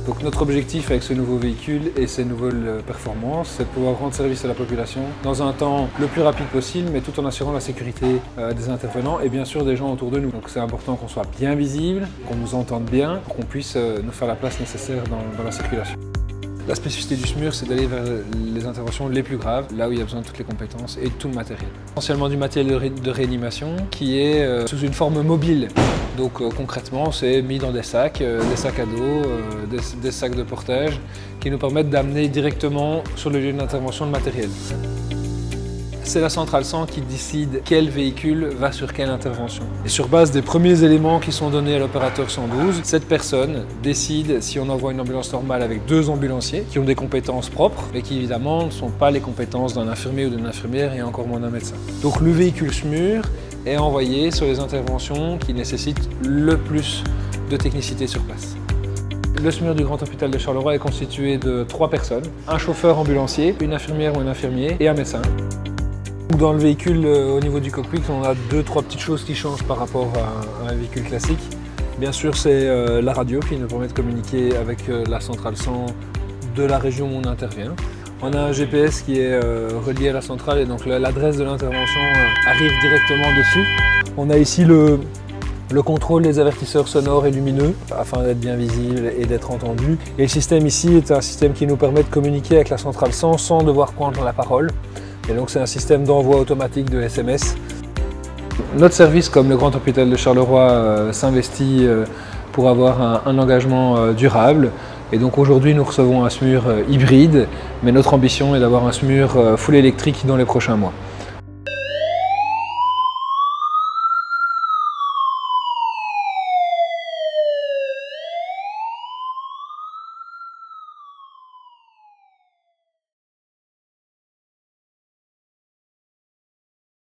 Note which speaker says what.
Speaker 1: Donc notre objectif avec ce nouveau véhicule et ces nouvelles performances, c'est de pouvoir rendre service à la population dans un temps le plus rapide possible, mais tout en assurant la sécurité des intervenants et bien sûr des gens autour de nous. Donc c'est important qu'on soit bien visible, qu'on nous entende bien, qu'on puisse nous faire la place nécessaire dans la circulation. La spécificité du SMUR, c'est d'aller vers les interventions les plus graves, là où il y a besoin de toutes les compétences et de tout le matériel. Essentiellement du matériel de réanimation qui est sous une forme mobile. Donc concrètement, c'est mis dans des sacs à dos, des sacs de portage qui nous permettent d'amener directement sur le lieu d'intervention le matériel. C'est la centrale 100 qui décide quel véhicule va sur quelle intervention. Et sur base des premiers éléments qui sont donnés à l'opérateur 112, cette personne décide si on envoie une ambulance normale avec 2 ambulanciers qui ont des compétences propres, mais qui évidemment ne sont pas les compétences d'un infirmier ou d'une infirmière et encore moins d'un médecin. Donc le véhicule SMUR est envoyé sur les interventions qui nécessitent le plus de technicité sur place. Le SMUR du Grand Hôpital de Charleroi est constitué de 3 personnes, un chauffeur ambulancier, une infirmière ou un infirmier et un médecin. Dans le véhicule, au niveau du cockpit, on a 2-3 petites choses qui changent par rapport à un véhicule classique. Bien sûr, c'est la radio qui nous permet de communiquer avec la centrale 100 de la région où on intervient. On a un GPS qui est relié à la centrale et donc l'adresse de l'intervention arrive directement dessus. On a ici le contrôle des avertisseurs sonores et lumineux afin d'être bien visible et d'être entendu. Et le système ici est un système qui nous permet de communiquer avec la centrale 100 sans devoir prendre la parole. Et donc c'est un système d'envoi automatique de SMS. Notre service, comme le Grand Hôpital de Charleroi, s'investit pour avoir un engagement durable. Et donc aujourd'hui nous recevons un SMUR hybride, mais notre ambition est d'avoir un SMUR full électrique dans les prochains mois.